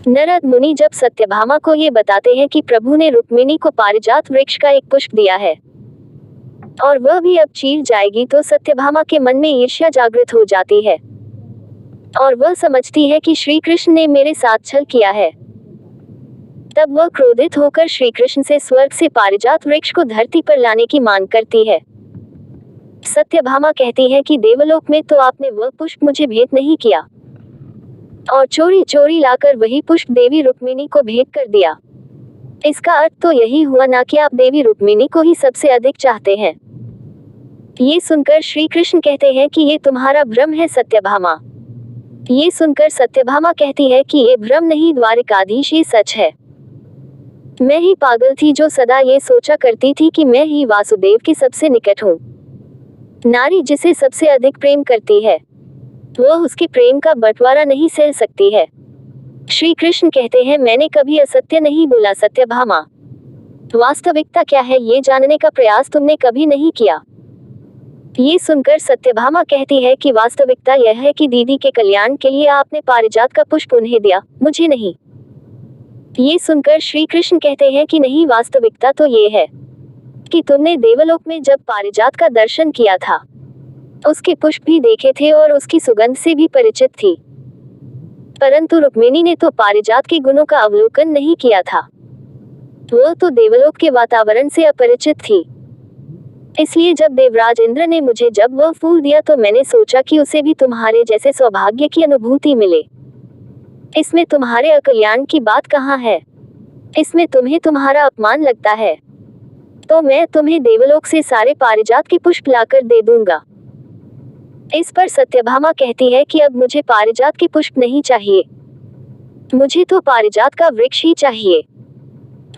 नारद मुनि जब सत्यभामा को ये बताते हैं कि प्रभु ने रुक्मिणी को पारिजात वृक्ष का एक पुष्प दिया है और वह भी अब चीर जाएगी, तो सत्यभामा के मन में ईर्ष्या जागृत हो जाती है और वह समझती है कि श्री कृष्ण ने मेरे साथ छल किया है। तब वह क्रोधित होकर श्री कृष्ण से स्वर्ग से पारिजात वृक्ष को धरती पर लाने की मांग करती है। सत्यभामा कहती है कि देवलोक में तो आपने वह पुष्प मुझे भेंट नहीं किया और चोरी चोरी लाकर वही पुष्प देवी रुक्मिणी को भेंट कर दिया। इसका अर्थ तो यही हुआ ना कि आप देवी रुक्मिणी को ही सबसे अधिक चाहते हैं। ये सुनकर श्री कृष्ण कहते हैं कि ये तुम्हारा भ्रम है सत्यभामा। ये सुनकर सत्यभामा कहती है कि ये भ्रम नहीं द्वारिकाधीश, ये सच है। मैं ही पागल थी जो सदा ये सोचा करती थी कि मैं ही वासुदेव के सबसे निकट हूँ। नारी जिसे सबसे अधिक प्रेम करती है वह उसके प्रेम का बंटवारा नहीं सह सकती है। श्री कृष्ण कहते हैं मैंने कभी असत्य नहीं बोला सत्यभामा। वास्तविकता क्या है ये जानने का प्रयास तुमने कभी नहीं किया। ये सुनकर सत्यभामा कहती है कि वास्तविकता यह है कि दीदी के कल्याण के लिए आपने पारिजात का पुष्प उन्हें दिया, मुझे नहीं। ये सुनकर श्री कृष्ण कहते हैं कि नहीं, वास्तविकता तो ये है कि तुमने देवलोक में जब पारिजात का दर्शन किया था उसके पुष्प भी देखे थे और उसकी सुगंध से भी परिचित थी, परंतु रुक्मिणी ने तो पारिजात के गुणों का अवलोकन नहीं किया था। वह तो देवलोक के वातावरण से अपरिचित थी। इसलिए जब देवराज इंद्र ने मुझे जब वह फूल दिया तो मैंने सोचा कि उसे भी तुम्हारे जैसे सौभाग्य की अनुभूति मिले। इसमें तुम्हारे अकल्याण की बात कहाँ है? इसमें तुम्हें तुम्हारा अपमान लगता है तो मैं तुम्हें देवलोक से सारे पारिजात के पुष्प लाकर दे दूंगा। इस पर सत्यभामा कहती है कि अब मुझे पारिजात के पुष्प नहीं चाहिए, मुझे तो पारिजात का वृक्ष ही चाहिए।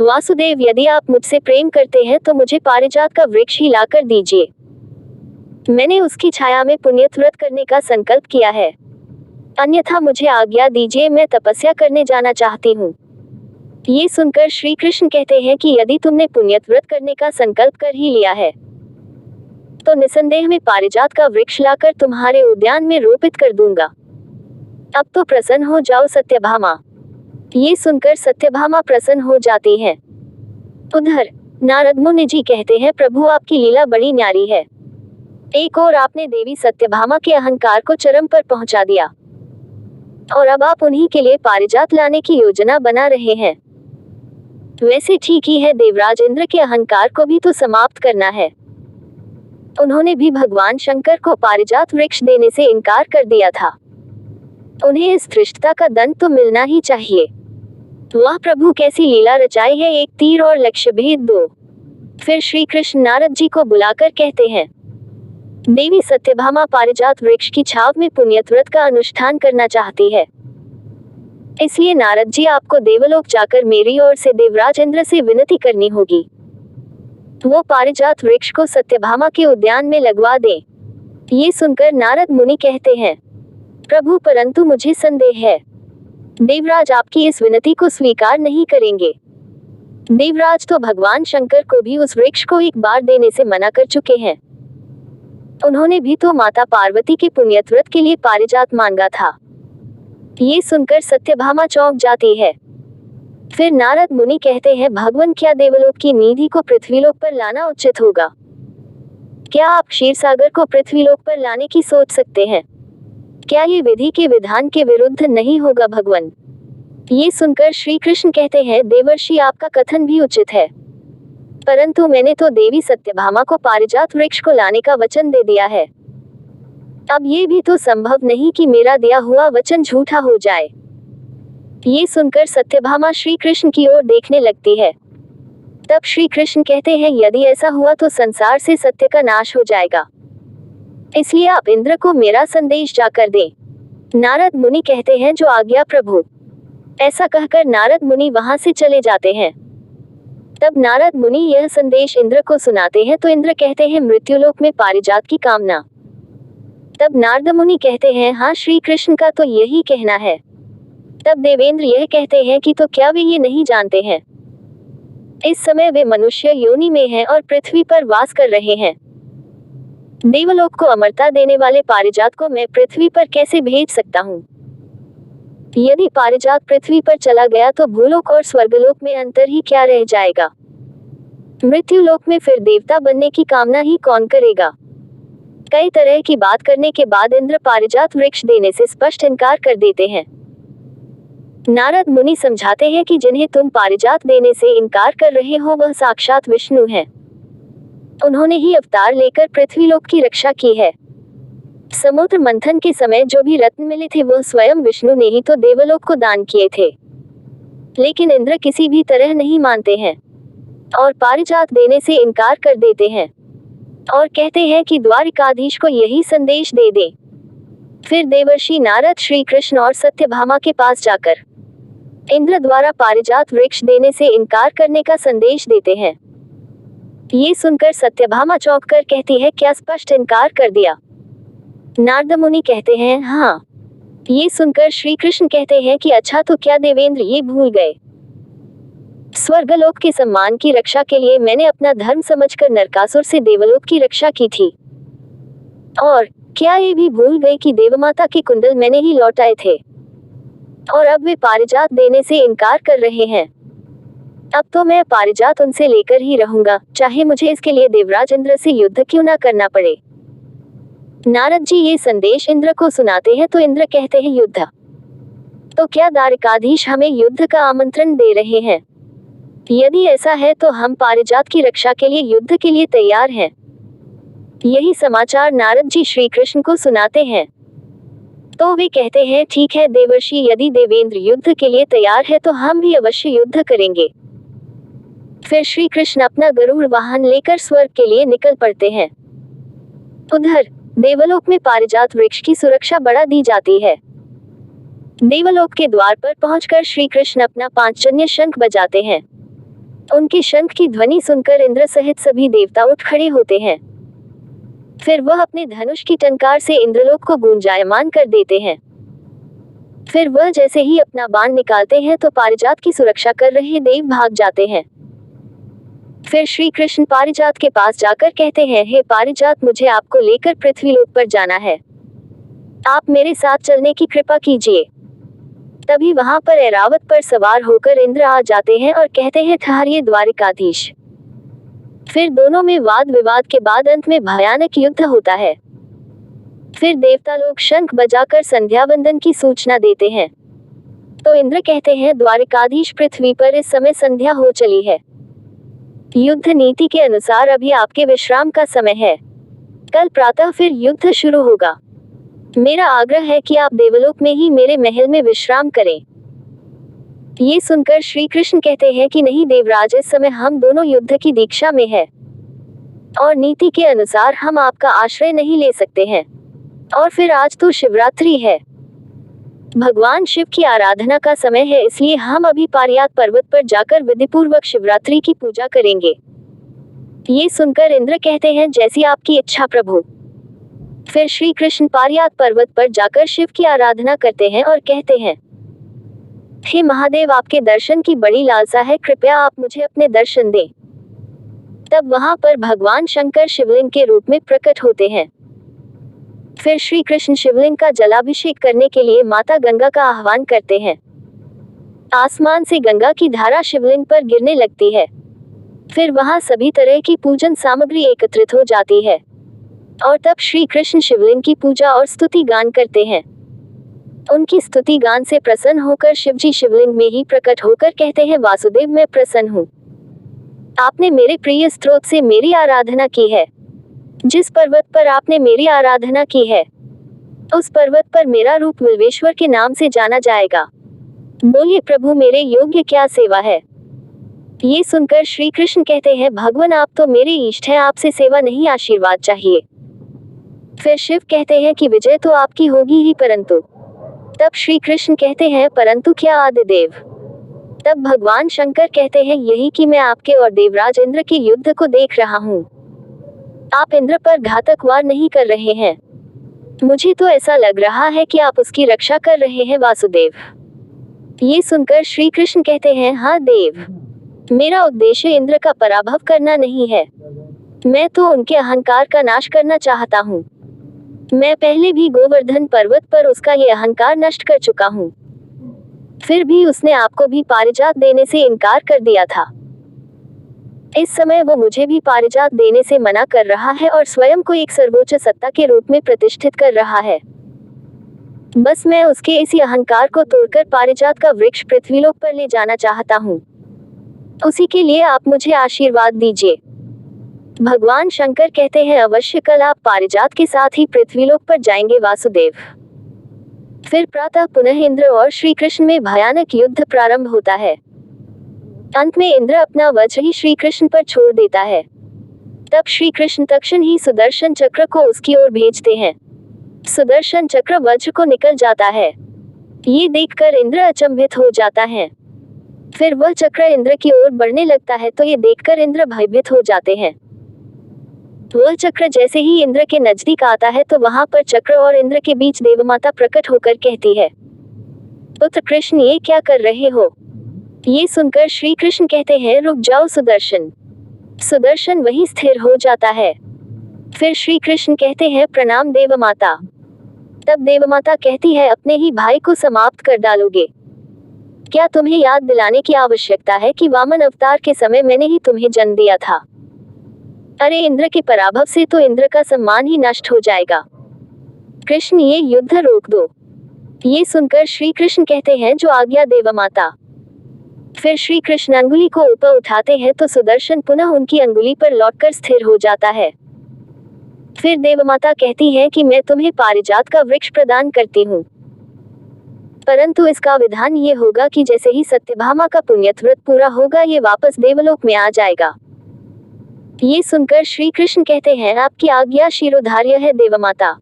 वासुदेव, यदि आप मुझसे प्रेम करते हैं तो मुझे पारिजात का वृक्ष ही लाकर दीजिए। मैंने उसकी छाया में पुण्य व्रत करने का संकल्प किया है, अन्यथा मुझे आज्ञा दीजिए, मैं तपस्या करने जाना चाहती हूँ। ये सुनकर श्री कृष्ण कहते हैं कि यदि तुमने पुण्य व्रत करने का संकल्प कर ही लिया है तो निसंदेह में पारिजात का वृक्ष लाकर तुम्हारे उद्यान में रोपित कर दूंगा। अब तो प्रसन्न हो जाओ सत्यभामा। ये सुनकर सत्यभामा प्रसन्न हो जाती है। उधर नारद मुनि जी कहते हैं प्रभु आपकी लीला बड़ी न्यारी है। एक और आपने देवी सत्यभामा के अहंकार को चरम पर पहुंचा दिया और अब आप उन्हीं के लिए पारिजात लाने की योजना बना रहे हैं। वैसे ठीक ही है, देवराज इंद्र के अहंकार को भी तो समाप्त करना है। उन्होंने भी भगवान शंकर को पारिजात वृक्ष देने से इनकार कर दिया था। उन्हें इस धृष्टता का दंड तो मिलना ही चाहिए। वाह प्रभु, कैसी लीला रचाई है, एक तीर और लक्ष्य भेद दो। फिर श्री कृष्ण नारद जी को बुलाकर कहते हैं देवी सत्यभामा पारिजात वृक्ष की छाव में पुण्यव्रत का अनुष्ठान करना चाहती है, इसलिए नारद जी आपको देवलोक जाकर मेरी ओर से देवराज इंद्र से विनती करनी होगी। वो पारिजात वृक्ष को सत्यभामा के उद्यान में लगवा दें। ये सुनकर नारद मुनि कहते हैं प्रभु, परंतु मुझे संदेह है, देवराज आपकी इस विनती को स्वीकार नहीं करेंगे। देवराज तो भगवान शंकर को भी उस वृक्ष को एक बार देने से मना कर चुके हैं। उन्होंने भी तो माता पार्वती के पुण्यव्रत के लिए पारिजात मांगा था। ये सुनकर सत्यभामा चौंक जाती है। फिर नारद मुनि कहते हैं भगवान, क्या देवलोक की निधि को पृथ्वीलोक पर लाना उचित होगा? क्या आप क्षीरसागर को पृथ्वीलोक पर लाने की सोच सकते हैं? क्या ये विधि के विधान के विरुद्ध नहीं होगा भगवान? ये सुनकर श्री कृष्ण कहते हैं देवर्षि, आपका कथन भी उचित है, परंतु मैंने तो देवी सत्यभामा को पारिजात वृक्ष को लाने का वचन दे दिया है। अब ये भी तो संभव नहीं कि मेरा दिया हुआ वचन झूठा हो जाए। ये सुनकर सत्यभामा श्री कृष्ण की ओर देखने लगती है। तब श्री कृष्ण कहते हैं यदि ऐसा हुआ तो संसार से सत्य का नाश हो जाएगा, इसलिए आप इंद्र को मेरा संदेश जाकर दें। नारद मुनि कहते हैं जो आज्ञा प्रभु। ऐसा कहकर नारद मुनि वहां से चले जाते हैं। तब नारद मुनि यह संदेश इंद्र को सुनाते हैं तो इंद्र कहते हैं मृत्युलोक में पारिजात की कामना। तब नारद मुनि कहते हैं हाँ, श्री कृष्ण का तो यही कहना है। तब देवेंद्र यह कहते हैं कि तो क्या वे ये नहीं जानते हैं, इस समय वे मनुष्य योनि में हैं और पृथ्वी पर वास कर रहे हैं। देवलोक को अमरता देने वाले पारिजात को मैं पृथ्वी पर कैसे भेज सकता हूँ? यदि पारिजात पृथ्वी पर चला गया तो भूलोक और स्वर्गलोक में अंतर ही क्या रह जाएगा। मृत्युलोक में फिर देवता बनने की कामना ही कौन करेगा। कई तरह की बात करने के बाद इंद्र पारिजात वृक्ष देने से स्पष्ट इनकार कर देते हैं। नारद मुनि समझाते हैं कि जिन्हें तुम पारिजात देने से इनकार कर रहे हो वह साक्षात विष्णु हैं। उन्होंने ही अवतार लेकर पृथ्वीलोक की रक्षा की है। समुद्र मंथन के समय जो भी रत्न मिले थे वह स्वयं विष्णु ने ही तो देवलोक को दान किए थे। लेकिन इंद्र किसी भी तरह नहीं मानते हैं और पारिजात देने से इनकार कर देते हैं और कहते हैं कि द्वारिकाधीश को यही संदेश दे दे। फिर देवर्षि नारद श्री कृष्ण और सत्यभामा के पास जाकर इंद्र द्वारा पारिजात वृक्ष देने से इनकार करने का संदेश देते हैं। ये सुनकर सत्यभामा चौंक कर कहती है, क्या स्पष्ट इनकार कर दिया? नारद मुनि कहते हैं, हाँ। ये सुनकर श्री कृष्ण कहते हैं कि अच्छा, तो क्या देवेंद्र ये भूल गए? स्वर्गलोक के सम्मान की रक्षा के लिए मैंने अपना धर्म समझकर नरकासुर से देवलोक की रक्षा की थी। और क्या ये भी भूल गए कि देवमाता के कुंडल मैंने ही लौटाए थे और अब वे पारिजात देने से इनकार कर रहे हैं। अब तो मैं पारिजात उनसे लेकर ही रहूंगा, चाहे मुझे इसके लिए देवराज इंद्र से युद्ध क्यों ना करना पड़े। नारद जी ये संदेश इंद्र को सुनाते हैं तो इंद्र कहते हैं, युद्ध? तो क्या द्वारिकाधीश हमें युद्ध का आमंत्रण दे रहे हैं? यदि ऐसा है तो हम पारिजात की रक्षा के लिए युद्ध के लिए तैयार हैं। यही समाचार नारद जी श्री कृष्ण को सुनाते हैं तो वे कहते हैं, ठीक है देवर्षि, यदि देवेंद्र युद्ध के लिए तैयार है तो हम भी अवश्य युद्ध करेंगे। फिर श्री कृष्ण अपना गरुड़ वाहन लेकर स्वर्ग के लिए निकल पड़ते हैं। उधर देवलोक में पारिजात वृक्ष की सुरक्षा बढ़ा दी जाती है। देवलोक के द्वार पर पहुंचकर श्री कृष्ण अपना पांचजन्य शंख बजाते हैं। उनके शंख की ध्वनि सुनकर इंद्र सहित सभी देवता उठ खड़े होते हैं। फिर वह अपने धनुष की टंकार से इंद्रलोक को गूंजायमान कर देते हैं। फिर वह जैसे ही अपना बाण निकालते हैं तो पारिजात की सुरक्षा कर रहे देव भाग जाते हैं। फिर श्री कृष्ण पारिजात के पास जाकर कहते हैं, हे पारिजात, मुझे आपको लेकर पृथ्वीलोक पर जाना है, आप मेरे साथ चलने की कृपा कीजिए। तभी वहां पर ऐरावत पर सवार होकर इंद्र आ जाते हैं और कहते हैं, ठहरिए द्वारिकाधीश। फिर दोनों में वाद विवाद के बाद अंत में भयानक युद्ध होता है। फिर देवता लोग शंख बजाकर संध्या वंदन की सूचना देते हैं तो इंद्र कहते हैं, द्वारिकाधीश, पृथ्वी पर इस समय संध्या हो चली है। युद्ध नीति के अनुसार अभी आपके विश्राम का समय है। कल प्रातः फिर युद्ध शुरू होगा। मेरा आग्रह है कि आप देवलोक में ही मेरे महल में विश्राम करें। ये सुनकर श्री कृष्ण कहते हैं कि नहीं देवराज, इस समय हम दोनों युद्ध की दीक्षा में है और नीति के अनुसार हम आपका आश्रय नहीं ले सकते हैं। और फिर आज तो शिवरात्रि है, भगवान शिव की आराधना का समय है, इसलिए हम अभी पारिजात पर्वत पर जाकर विधिपूर्वक शिवरात्रि की पूजा करेंगे। ये सुनकर इंद्र कहते हैं, जैसी आपकी इच्छा प्रभु। फिर श्री कृष्ण पारिजात पर्वत पर जाकर शिव की आराधना करते हैं और कहते हैं, हे महादेव, आपके दर्शन की बड़ी लालसा है, कृपया आप मुझे अपने दर्शन दें। तब वहां पर भगवान शंकर शिवलिंग के रूप में प्रकट होते हैं। फिर श्री कृष्ण शिवलिंग का जलाभिषेक करने के लिए माता गंगा का आह्वान करते हैं। आसमान से गंगा की धारा शिवलिंग पर गिरने लगती है। फिर वहां सभी तरह की पूजन सामग्री एकत्रित हो जाती है और तब श्री कृष्ण शिवलिंग की पूजा और स्तुति गान करते हैं। उनकी स्तुति गान से प्रसन्न होकर शिवजी शिवलिंग में ही प्रकट होकर कहते हैं, वासुदेव, मैं प्रसन्न हूँ। आपने मेरे प्रिय स्त्रोत से मेरी आराधना की है। जिस पर्वत पर आपने मेरी आराधना की है उस पर्वत पर मेरा रूप विल्वेश्वर के नाम से जाना जाएगा। बोलिए प्रभु, मेरे योग्य क्या सेवा है? ये सुनकर श्री कृष्ण कहते हैं, भगवान, आप तो मेरे इष्ट हैं, आपसे सेवा नहीं आशीर्वाद चाहिए। फिर शिव कहते हैं कि विजय तो आपकी होगी ही, परंतु। तब श्री कृष्ण कहते हैं, परंतु क्या आदिदेव? तब भगवान शंकर कहते हैं, यही कि मैं आपके और देवराज इंद्र के युद्ध को देख रहा हूँ। आप इंद्र पर घातक वार नहीं कर रहे हैं, मुझे तो ऐसा लग रहा है कि आप उसकी रक्षा कर रहे हैं वासुदेव। ये सुनकर श्री कृष्ण कहते हैं, हाँ देव, मेरा उद्देश्य इंद्र का पराभव करना नहीं है, मैं तो उनके अहंकार का नाश करना चाहता हूँ। मैं पहले भी गोवर्धन पर्वत पर उसका ये अहंकार नष्ट कर चुका हूँ। फिर भी उसने आपको भी पारिजात देने से इनकार कर दिया था। इस समय वो मुझे भी पारिजात देने से मना कर रहा है और स्वयं को एक सर्वोच्च सत्ता के रूप में प्रतिष्ठित कर रहा है। बस मैं उसके इसी अहंकार को तोड़कर पारिजात का वृक्ष पृथ्वीलोक पर ले जाना चाहता हूँ। उसी के लिए आप मुझे आशीर्वाद दीजिए। भगवान शंकर कहते हैं, अवश्य कल आप पारिजात के साथ ही पृथ्वीलोक पर जाएंगे वासुदेव। फिर प्रातः पुनः इंद्र और श्री कृष्ण में भयानक युद्ध प्रारंभ होता है। अंत में इंद्र अपना वज्र ही श्री कृष्ण पर छोड़ देता है। तब श्री कृष्ण तत्क्षण ही सुदर्शन चक्र को उसकी ओर भेजते हैं। सुदर्शन चक्र वज्र को निकल जाता है। ये देखकर इंद्र अचंभित हो जाता है। फिर वह चक्र इंद्र की ओर बढ़ने लगता है तो ये देखकर इंद्र भयभीत हो जाते हैं। वह चक्र जैसे ही इंद्र के नजदीक आता है तो वहां पर चक्र और इंद्र के बीच देवमाता प्रकट होकर कहती है, पुत्र कृष्ण, ये क्या कर रहे हो? ये सुनकर श्री कृष्ण कहते हैं, रुक जाओ सुदर्शन। सुदर्शन वहीं स्थिर हो जाता है। फिर श्री कृष्ण कहते हैं, प्रणाम देवमाता। तब देवमाता कहती है, अपने ही भाई को समाप्त कर डालोगे? क्या तुम्हें याद दिलाने की आवश्यकता है कि वामन अवतार के समय मैंने ही तुम्हें जन्म दिया था? अरे इंद्र के पराभव से तो इंद्र का सम्मान ही नष्ट हो जाएगा। कृष्ण, ये युद्ध रोक दो। ये सुनकर श्री कृष्ण कहते हैं, जो आज्ञा देवमाता। फिर श्री कृष्ण अंगुली को ऊपर उठाते हैं तो सुदर्शन पुनः उनकी अंगुली पर लौटकर स्थिर हो जाता है। फिर देवमाता कहती है कि मैं तुम्हें पारिजात का वृक्ष प्रदान करती हूँ, परंतु इसका विधान ये होगा कि जैसे ही सत्यभामा का पुण्यत व्रत पूरा होगा ये वापस देवलोक में आ जाएगा। ये सुनकर श्री कृष्ण कहते हैं, आपकी आज्ञा शिरोधार्य है देवमाता।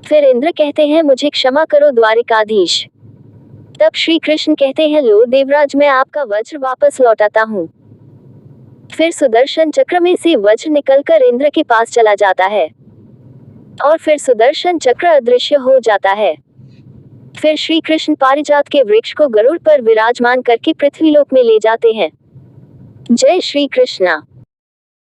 फिर इंद्र कहते हैं, मुझे क्षमा करो द्वारिकाधीश। तब श्री कृष्ण कहते हैं, लो देवराज, मैं आपका वज्र वापस लौटाता हूँ। फिर सुदर्शन चक्र में से वज्र निकलकर इंद्र के पास चला जाता है और फिर सुदर्शन चक्र अदृश्य हो जाता है। फिर श्री कृष्ण पारिजात के वृक्ष को गरुड़ पर विराजमान करके पृथ्वीलोक में ले जाते हैं। जय श्री कृष्णा।